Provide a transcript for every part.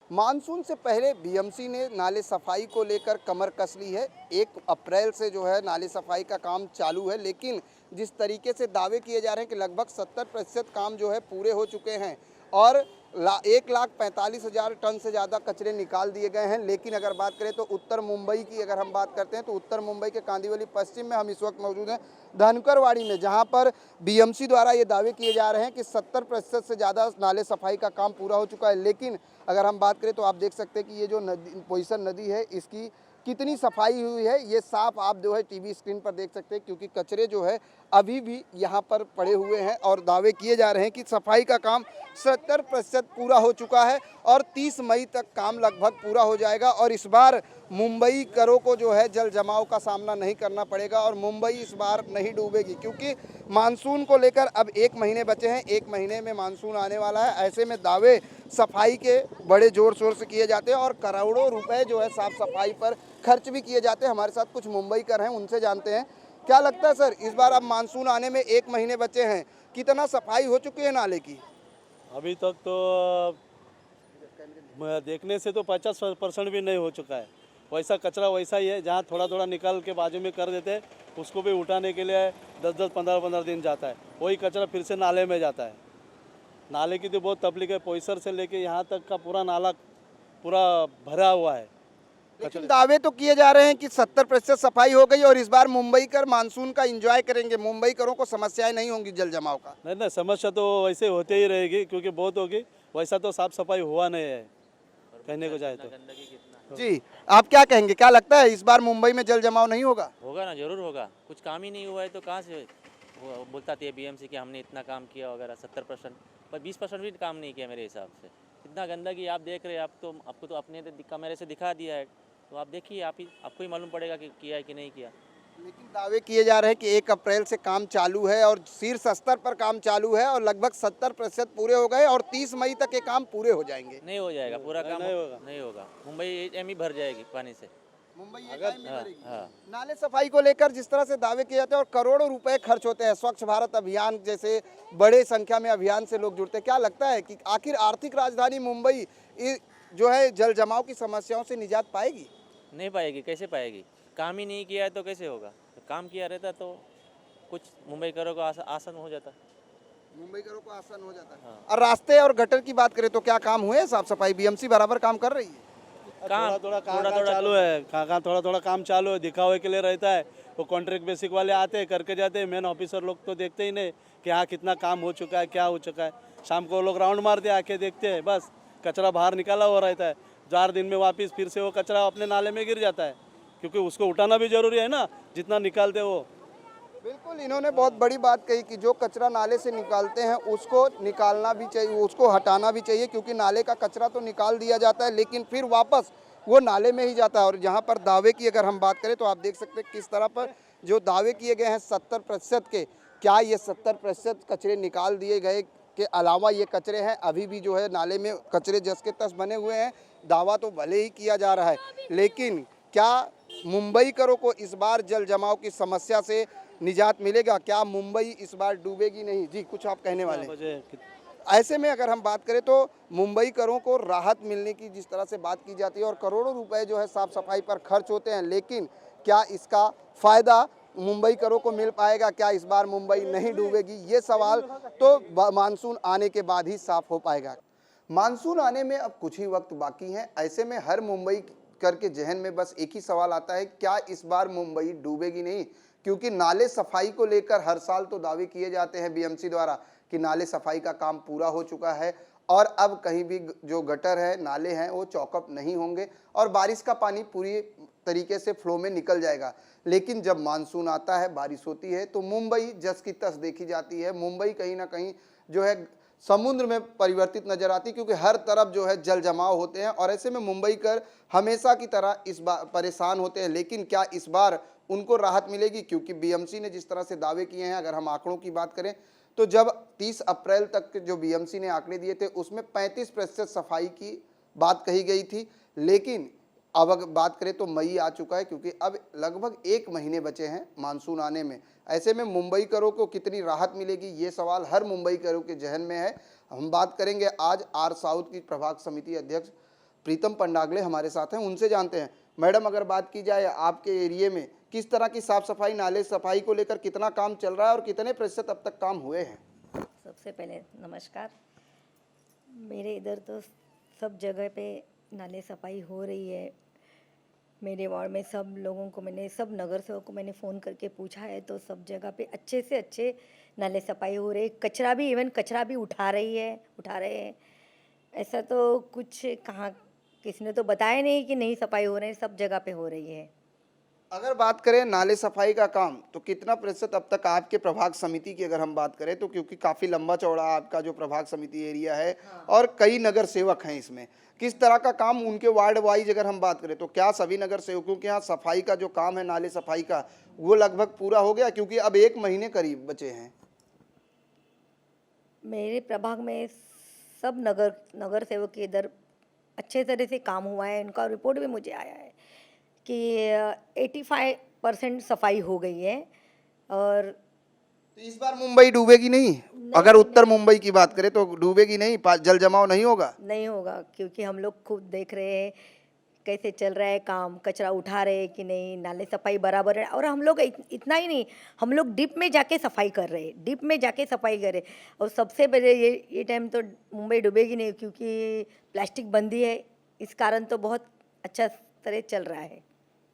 Monsoon से पहले BMC ने नाले सफाई को लेकर कमर कस ली है। 1 अप्रैल से जो है नाले सफाई का काम चालू है, लेकिन जिस तरीके से दावे किए जा रहे हैं कि लगभग 70% काम जो है पूरे हो चुके हैं और 1,45,000 टन से ज़्यादा कचरे निकाल दिए गए हैं। लेकिन अगर बात करें तो उत्तर मुंबई की अगर हम बात करते हैं तो उत्तर मुंबई के कांदिवली पश्चिम में हम इस वक्त मौजूद हैं, धनकरवाड़ी में, जहां पर बीएमसी द्वारा ये दावे किए जा रहे हैं कि 70% से ज़्यादा नाले सफाई का काम पूरा हो चुका है। लेकिन अगर हम बात करें तो आप देख सकते हैं कि ये जो नदी पोईसर नदी है, इसकी कितनी सफाई हुई है ये साफ आप जो है टीवी स्क्रीन पर देख सकते हैं, क्योंकि कचरे जो है अभी भी यहाँ पर पड़े हुए हैं और दावे किए जा रहे हैं कि सफाई का काम 70% पूरा हो चुका है और 30 मई तक काम लगभग पूरा हो जाएगा। और इस बार मुंबई करों को जो है जल जमाव का सामना नहीं करना पड़ेगा और मुंबई इस बार नहीं डूबेगी, क्योंकि मानसून को लेकर अब 1 महीने बचे हैं। 1 महीने में मानसून आने वाला है। ऐसे में दावे सफाई के बड़े जोर शोर से किए जाते हैं और करोड़ों रुपए जो है साफ सफाई पर खर्च भी किए जाते हैं। हमारे साथ कुछ मुंबईकर हैं, उनसे जानते हैं क्या लगता है। सर, इस बार अब मानसून आने में 1 महीने बचे हैं, कितना सफाई हो चुकी है नाले की? अभी तक तो देखने से तो 50% भी नहीं हो चुका है। वैसा कचरा वैसा ही है, जहाँ थोड़ा थोड़ा निकाल के बाजू में कर देते हैं, उसको भी उठाने के लिए 10-10, 15-15 दिन जाता है। वही कचरा फिर से नाले में जाता है। नाले की तो बहुत तकलीफ है। पोईसर से लेके यहाँ तक का पूरा नाला पूरा भरा हुआ है। लेकिन दावे तो किए जा रहे हैं कि 70% सफाई हो गई और इस बार मुंबई कर मानसून का एंजॉय करेंगे, मुंबई करों को समस्याएं नहीं होंगी जल जमाव का। नहीं नहीं, समस्या तो वैसे होते ही रहेगी, क्योंकि बहुत होगी। वैसा तो साफ सफाई हुआ नहीं है कहने को जाए तो। जी, आप क्या कहेंगे, क्या लगता है इस बार मुंबई में जल जमाव नहीं होगा? होगा ना, जरूर होगा। कुछ काम ही नहीं हुआ है तो कहाँ से वो बोलता थी बीएमसी कि हमने इतना काम किया वगैरह 70%, पर 20% भी काम नहीं किया मेरे हिसाब से। इतना गंदगी आप देख रहे हैं, आपको तो अपने कैमरे से दिखा दिया है, तो आप देखिए, आपको ही मालूम पड़ेगा कि किया है कि नहीं किया। लेकिन दावे किए जा रहे हैं कि 1 अप्रैल से काम चालू है और शीर्ष स्तर पर काम चालू है और लगभग 70% पूरे हो गए और 30 मई तक ये काम पूरे हो जाएंगे। नहीं हो जाएगा पूरा काम, नहीं होगा। मुंबई एम ही भर जाएगी पानी से। मुंबई हाँ। नाले सफाई को लेकर जिस तरह से दावे किए जाते हैं और करोड़ों रुपए खर्च होते हैं, स्वच्छ भारत अभियान जैसे बड़े संख्या में अभियान से लोग जुड़ते हैं, क्या लगता है कि आखिर आर्थिक राजधानी मुंबई जो है जल जमाव की समस्याओं से निजात पाएगी? नहीं पाएगी। कैसे पाएगी? काम ही नहीं किया है तो कैसे होगा? काम किया रहता तो कुछ मुंबई करों को आसान हो जाता। मुंबई करों को आसान हो जाता है। हाँ। और रास्ते और गटर की बात करें तो क्या काम हुए? साफ सफाई बीएमसी बराबर काम कर रही है? थोड़ा चालू है, कहाँ थोड़ा थोड़ा काम चालू है, दिखावे के लिए रहता है। वो कॉन्ट्रैक्ट बेसिक वाले आते हैं, करके जाते हैं। मेन ऑफिसर लोग तो देखते ही नहीं कि हाँ कितना काम हो चुका है, क्या हो चुका है। शाम को वो लोग राउंड मारते आके देखते हैं, बस कचरा बाहर निकाला हुआ रहता है। 4 दिन में वापस फिर से वो कचरा अपने नाले में गिर जाता है, क्योंकि उसको उठाना भी जरूरी है ना, जितना निकालते वो। बिल्कुल, इन्होंने बहुत बड़ी बात कही कि जो कचरा नाले से निकालते हैं उसको निकालना भी चाहिए, उसको हटाना भी चाहिए, क्योंकि नाले का कचरा तो निकाल दिया जाता है लेकिन फिर वापस वो नाले में ही जाता है। और यहाँ पर दावे की अगर हम बात करें तो आप देख सकते हैं किस तरह पर जो दावे किए गए हैं 70% के, क्या ये 70% कचरे निकाल दिए गए के अलावा ये कचरे हैं अभी भी जो है नाले में कचरे जस के तस बने हुए हैं? दावा तो भले ही किया जा रहा है, लेकिन क्या मुंबई करों को इस बार जल जमाव की समस्या से निजात मिलेगा? क्या मुंबई इस बार डूबेगी नहीं? जी, कुछ आप कहने वाले? ऐसे में अगर हम बात करें तो मुंबई करों को राहत मिलने की जिस तरह से बात की जाती है और करोड़ों रुपए जो है साफ सफाई पर खर्च होते हैं, लेकिन क्या इसका फायदा मुंबई करों को मिल पाएगा? क्या इस बार मुंबई नहीं डूबेगी? ये सवाल तो मानसून आने के बाद ही साफ हो पाएगा। मानसून आने में अब कुछ ही वक्त बाकी है। ऐसे में हर मुंबई करके जहन में बस एक ही सवाल आता है, क्या इस बार मुंबई डूबेगी नहीं? क्योंकि नाले सफाई को लेकर हर साल तो दावे किए जाते हैं बीएमसी द्वारा कि नाले सफाई का काम पूरा हो चुका है और अब कहीं भी जो गटर है, नाले हैं, वो चौकअप नहीं होंगे और बारिश का पानी पूरी तरीके से फ्लो में निकल जाएगा। लेकिन जब मानसून आता है, बारिश होती है, तो मुंबई जस की तस देखी जाती है। मुंबई कहीं ना कहीं जो है समुद्र में परिवर्तित नजर आती, क्योंकि हर तरफ जो है जल जमाव होते हैं और ऐसे में मुंबई कर हमेशा की तरह इस बार परेशान होते हैं। लेकिन क्या इस बार उनको राहत मिलेगी? क्योंकि बीएमसी ने जिस तरह से दावे किए हैं, अगर हम आंकड़ों की बात करें तो जब 30 अप्रैल तक जो बीएमसी ने आंकड़े दिए थे उसमें 35% सफाई की बात कही गई थी, लेकिन अब अगर बात करें तो मई आ चुका है, क्योंकि अब लगभग 1 महीने बचे हैं मानसून आने में। ऐसे में मुंबई करों को कितनी राहत मिलेगी, ये सवाल हर मुंबई करों के जहन में है। हम बात करेंगे आज आर साउथ की प्रभाग समिति अध्यक्ष प्रीतम पंडागले हमारे साथ हैं, उनसे जानते हैं। मैडम, अगर बात की जाए आपके एरिए में किस तरह की साफ सफाई, नाले सफाई को लेकर कितना काम चल रहा है और कितने प्रतिशत अब तक काम हुए हैं? सबसे पहले नमस्कार। मेरे इधर तो सब जगह पे नाले सफाई हो रही है। मेरे वार्ड में सब लोगों को मैंने, सब नगर सेवक को मैंने फ़ोन करके पूछा है तो सब जगह पे अच्छे से अच्छे नाले सफाई हो रही है। कचरा भी, इवन कचरा भी उठा रहे हैं। ऐसा तो कुछ कहाँ किसी ने तो बताया नहीं कि नहीं सफाई हो रही है, सब जगह पे हो रही है। अगर बात करें नाले सफाई का काम, तो कितना प्रतिशत अब तक आपके प्रभाग समिति की अगर हम बात करें तो, क्योंकि काफ़ी लंबा चौड़ा आपका जो प्रभाग समिति एरिया है और कई नगर सेवक हैं इसमें, किस तरह का काम उनके वार्ड वाइज अगर हम बात करें तो क्या सभी नगर सेवकों के यहाँ सफाई का जो काम है, नाले सफाई का, वो लगभग पूरा हो गया? क्योंकि अब 1 महीने करीब बचे हैं। मेरे प्रभाग में सब नगर सेवक के इधर अच्छे तरह से काम हुआ है। इनका रिपोर्ट भी मुझे आया है कि 85% सफाई हो गई है। और तो इस बार मुंबई डूबेगी नहीं? अगर उत्तर मुंबई की बात करें तो डूबेगी नहीं, जल जमाव नहीं होगा? नहीं होगा, क्योंकि हम लोग खुद देख रहे हैं कैसे चल रहा है काम, कचरा उठा रहे हैं कि नहीं, नाले सफाई बराबर है। और हम लोग इतना ही नहीं, हम लोग डीप में जाके सफाई कर रहे हैं, और सबसे पहले ये टाइम तो मुंबई डूबेगी नहीं, क्योंकि प्लास्टिक बंदी है। इस कारण तो बहुत अच्छा तरह चल रहा है।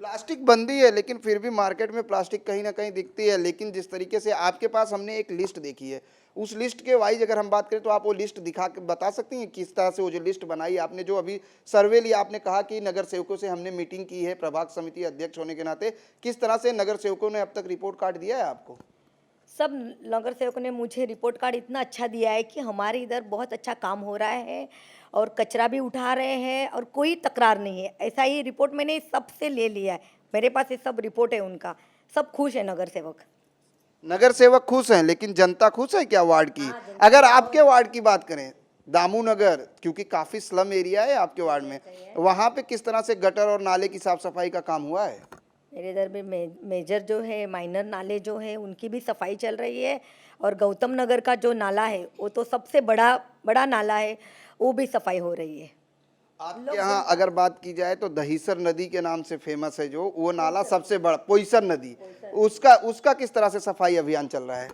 प्लास्टिक बंदी है, लेकिन फिर भी मार्केट में प्लास्टिक कहीं ना कहीं दिखती है। लेकिन जिस तरीके से आपके पास हमने एक लिस्ट देखी है, उस लिस्ट के वाइज अगर हम बात करें तो आप वो लिस्ट दिखा के बता सकती हैं किस तरह से वो जो लिस्ट बनाई आपने, जो अभी सर्वे लिया, आपने कहा कि नगर सेवकों से हमने मीटिंग की है प्रभाग समिति अध्यक्ष होने के नाते, किस तरह से नगर सेवकों ने अब तक रिपोर्ट कार्ड दिया है आपको? सब नगर सेवकों ने मुझे रिपोर्ट कार्ड इतना अच्छा दिया है कि हमारे इधर बहुत अच्छा काम हो रहा है और कचरा भी उठा रहे हैं और कोई तकरार नहीं है। ऐसा ही रिपोर्ट मैंने सबसे ले लिया है, मेरे पास ये सब रिपोर्ट है उनका। सब खुश है नगर सेवक खुश हैं, लेकिन जनता खुश है क्या वार्ड की? अगर आपके वार्ड की बात करें, दामू नगर, क्योंकि काफी स्लम एरिया है आपके वार्ड में, वहां पे किस तरह से गटर और नाले की साफ सफाई का काम हुआ है? मेरे इधर में मेजर जो है, माइनर नाले जो है, उनकी भी सफाई चल रही है। और गौतम नगर का जो नाला है वो तो सबसे बड़ा नाला है, वो भी सफाई हो रही है। आपके यहाँ अगर बात की जाए तो दहीसर नदी के नाम से फेमस है, जो वो नाला सबसे बड़ा, पोईसर नदी, उसका किस तरह से सफाई अभियान चल रहा है?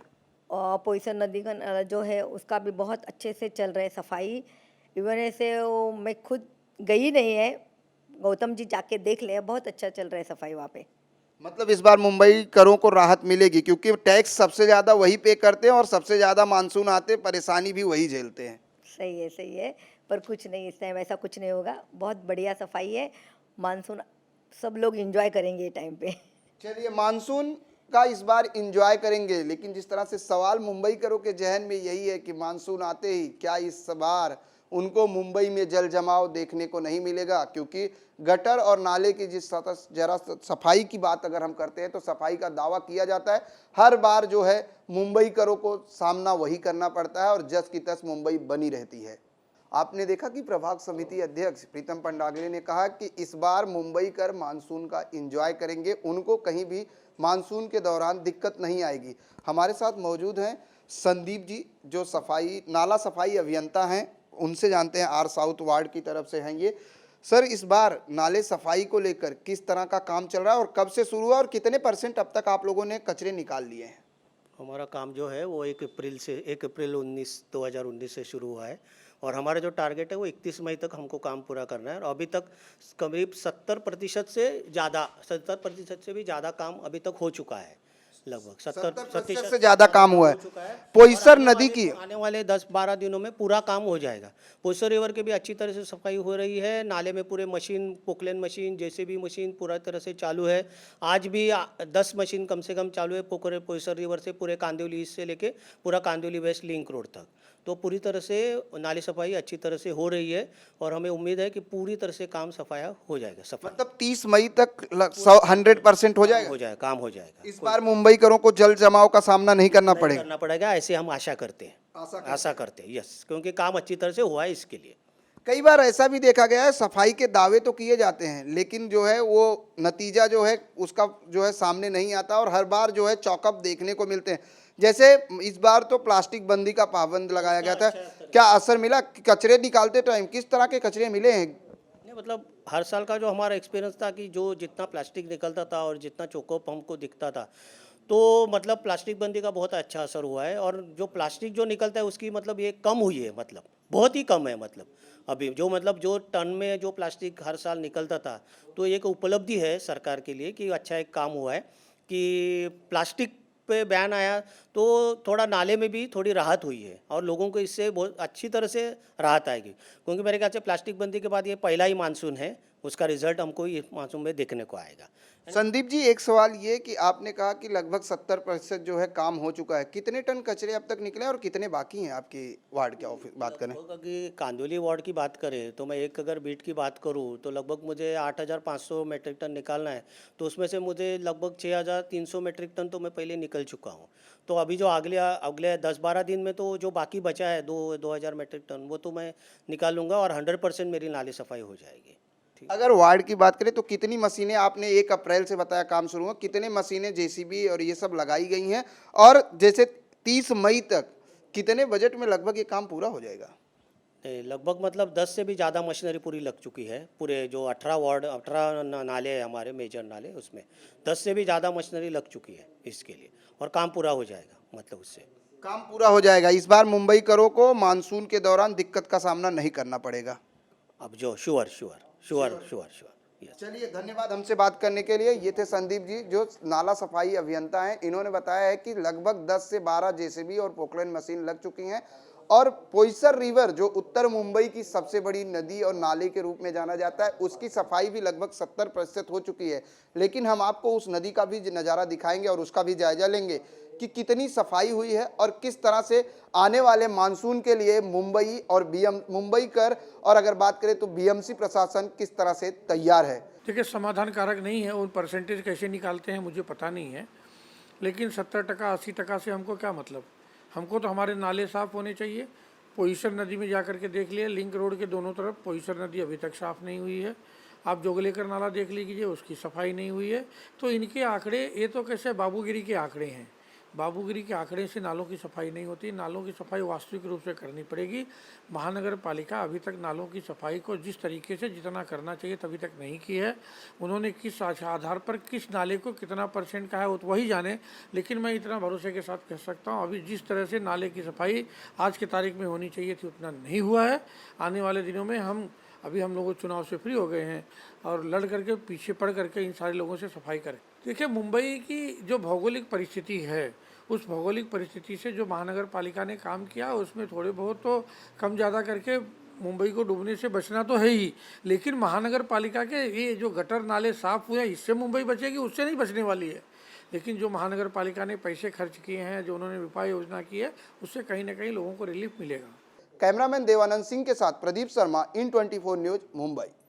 और पोईसर नदी का नाला जो है उसका भी बहुत अच्छे से चल रहा है सफाई। इवन ऐसे वो मैं खुद गई नहीं है, गौतम जी जाके देख ले, बहुत अच्छा चल रहा है सफाई वहाँ पे। मतलब इस बार मुंबई करों को राहत मिलेगी, क्योंकि टैक्स सबसे ज़्यादा वही पे करते हैं और सबसे ज़्यादा मानसून आते परेशानी भी वही झेलते हैं। सही है, पर कुछ नहीं, इस टाइम ऐसा कुछ नहीं होगा। बहुत बढ़िया सफाई है, मानसून सब लोग एंजॉय करेंगे ये टाइम पे। चलिए, मानसून का इस बार एंजॉय करेंगे, लेकिन जिस तरह से सवाल मुंबई करों के जहन में यही है कि मानसून आते ही क्या इस बार उनको मुंबई में जल जमाव देखने को नहीं मिलेगा? क्योंकि गटर और नाले की जिस जरा सफाई की बात अगर हम करते हैं तो सफाई का दावा किया जाता है, हर बार जो है मुंबई करों को सामना वही करना पड़ता है और जस की तस मुंबई बनी रहती है। आपने देखा कि प्रभाग समिति अध्यक्ष प्रीतम पंडागले ने कहा कि इस बार मुंबई कर मानसून का एंजॉय करेंगे, उनको कहीं भी मानसून के दौरान दिक्कत नहीं आएगी। हमारे साथ मौजूद हैं संदीप जी, जो नाला सफाई अभियंता हैं, उनसे जानते हैं, आर साउथ वार्ड की तरफ से हैं ये। सर, इस बार नाले सफाई को लेकर किस तरह का काम चल रहा है और कब से शुरू हुआ और कितने % अब तक आप लोगों ने कचरे निकाल लिए हैं? हमारा काम जो है वो 1 अप्रैल 2019 से शुरू हुआ है और हमारा जो टारगेट है वो 31 मई तक हमको काम पूरा करना है। और अभी तक करीब 70% से भी ज़्यादा काम अभी तक हो चुका है। लगभग 70% से ज्यादा काम हुआ है। पोईसर नदी की आने वाले 10-12 दिनों में पूरा काम हो जाएगा। पोईसर रिवर की भी अच्छी तरह से सफाई हो रही है। नाले में पूरे machine, Poclain machine, JCB machine पूरा तरह से चालू है। आज भी 10 मशीन कम से कम चालू है पोईसर रिवर से पूरे कांदिवली ईस्ट से लेके पूरा कांदिवली वेस्ट लिंक रोड तक। तो पूरी तरह से नाली सफाई अच्छी तरह से हो रही है और हमें उम्मीद है कि पूरी तरह से काम सफाया हो जाएगा। मतलब 30 मई तक 100% हो जाएगा? काम हो जाएगा। इस बार मुंबई करों को जल जमाव का सामना नहीं करना पड़ेगा, ऐसे हम आशा करते हैं। यस, क्योंकि काम अच्छी तरह से हुआ है इसके लिए। कई बार ऐसा भी देखा गया है, सफाई के दावे तो किए जाते हैं लेकिन जो है वो नतीजा जो है उसका जो है सामने नहीं आता और हर बार जो है चौकअप देखने को मिलते हैं। जैसे इस बार तो प्लास्टिक बंदी का पाबंद लगाया गया था, क्या असर मिला? कचरे निकालते टाइम किस तरह के कचरे मिले हैं? मतलब हर साल का जो हमारा एक्सपीरियंस था कि जो जितना प्लास्टिक निकलता था और जितना चोकोप हमको दिखता था, तो मतलब प्लास्टिक बंदी का बहुत अच्छा असर हुआ है। और जो प्लास्टिक जो निकलता है उसकी मतलब ये कम हुई है, मतलब बहुत ही कम है। मतलब अभी जो मतलब जो टन में जो प्लास्टिक हर साल निकलता था, तो एक उपलब्धि है सरकार के लिए कि अच्छा एक काम हुआ है कि प्लास्टिक पे बैन आया, तो थोड़ा नाले में भी थोड़ी राहत हुई है और लोगों को इससे बहुत अच्छी तरह से राहत आएगी। क्योंकि मेरे ख्याल से प्लास्टिक बंदी के बाद ये पहला ही मानसून है, उसका रिजल्ट हमको इस मानसून में देखने को आएगा। संदीप जी, एक सवाल ये कि आपने कहा कि लगभग 70% जो है काम हो चुका है, कितने टन कचरे अब तक निकले और कितने बाकी हैं आपकी वार्ड के ऑफिस बात करें? लगभग अगर कांदोली वार्ड की बात करें तो मैं एक अगर बीट की बात करूं तो लगभग मुझे 8,500 मेट्रिक टन निकालना है। तो उसमें से मुझे लगभग 6,300 मेट्रिक टन तो मैं पहले निकल चुका हूं। तो अभी जो अगले अगले 10-12 दिन में तो जो बाकी बचा है 2,000 मेट्रिक टन, वो तो मैं निकाल लूँगा और 100% मेरी नाली सफाई हो जाएगी। अगर वार्ड की बात करें तो कितनी मशीनें, आपने 1 अप्रैल से बताया काम शुरू हुआ, कितने मशीनें जेसीबी और ये सब लगाई गई हैं, और जैसे 30 मई तक कितने बजट में लगभग ये काम पूरा हो जाएगा? लगभग मतलब 10 से भी ज़्यादा मशीनरी पूरी लग चुकी है। पूरे जो 18 वार्ड 18 नाले हैं हमारे मेजर नाले, उसमें 10 से भी ज़्यादा मशीनरी लग चुकी है इसके लिए, और काम पूरा हो जाएगा। मतलब उससे काम पूरा हो जाएगा। इस बार मुंबई करो को मानसून के दौरान दिक्कत का सामना नहीं करना पड़ेगा। अब जो sure sure sure sure sure yes. चलिए, धन्यवाद हमसे बात करने के लिए। ये थे संदीप जी, जो नाला सफाई अभियंता हैं। इन्होंने बताया है कि लगभग 10 से 12 जेसीबी और पोकलेन मशीन लग चुकी हैं, और पोईसर रिवर जो उत्तर मुंबई की सबसे बड़ी नदी और नाले के रूप में जाना जाता है, उसकी सफाई भी लगभग 70% हो चुकी है। लेकिन हम आपको उस नदी का भी नज़ारा दिखाएंगे और उसका भी जायजा लेंगे कि कितनी सफाई हुई है और किस तरह से आने वाले मानसून के लिए मुंबई और मुंबई कर, और अगर बात करें तो बीएमसी प्रशासन किस तरह से तैयार है। देखिए, समाधान कारक नहीं है, उन परसेंटेज कैसे निकालते हैं मुझे पता नहीं है, लेकिन 70% 80% से हमको क्या मतलब। हमको तो हमारे नाले साफ़ होने चाहिए। पोईसर नदी में जा कर के देख लिया, लिंक रोड के दोनों तरफ पोईसर नदी अभी तक साफ़ नहीं हुई है। आप जोगलेकर नाला देख लीजिए, उसकी सफाई नहीं हुई है। तो इनके आंकड़े, ये तो कैसे बाबूगिरी के आंकड़े हैं। बाबूगिरी के आंकड़े से नालों की सफाई नहीं होती। नालों की सफाई वास्तविक रूप से करनी पड़ेगी। महानगर पालिका अभी तक नालों की सफाई को जिस तरीके से जितना करना चाहिए तभी तक नहीं की है। उन्होंने किस आधार पर किस नाले को कितना % का है वो तो वही जाने, लेकिन मैं इतना भरोसे के साथ कह सकता हूँ अभी जिस तरह से नाले की सफाई आज की तारीख में होनी चाहिए थी उतना नहीं हुआ है। आने वाले दिनों में हम लोग चुनाव से फ्री हो गए हैं और लड़ करके पीछे पड़ करके इन सारे लोगों से सफाई करें। देखिए, मुंबई की जो भौगोलिक परिस्थिति है, उस भौगोलिक परिस्थिति से जो महानगर पालिका ने काम किया उसमें थोड़े बहुत तो कम ज़्यादा करके मुंबई को डूबने से बचना तो है ही, लेकिन महानगर पालिका के ये जो गटर नाले साफ़ हुए इससे मुंबई बचेगी, उससे नहीं बचने वाली है। लेकिन जो महानगर पालिका ने पैसे खर्च किए हैं, जो उन्होंने उपाय योजना की है, उससे कहीं ना कहीं लोगों को रिलीफ मिलेगा। कैमरामैन देवानंद सिंह के साथ प्रदीप शर्मा, इन 24 न्यूज, मुंबई।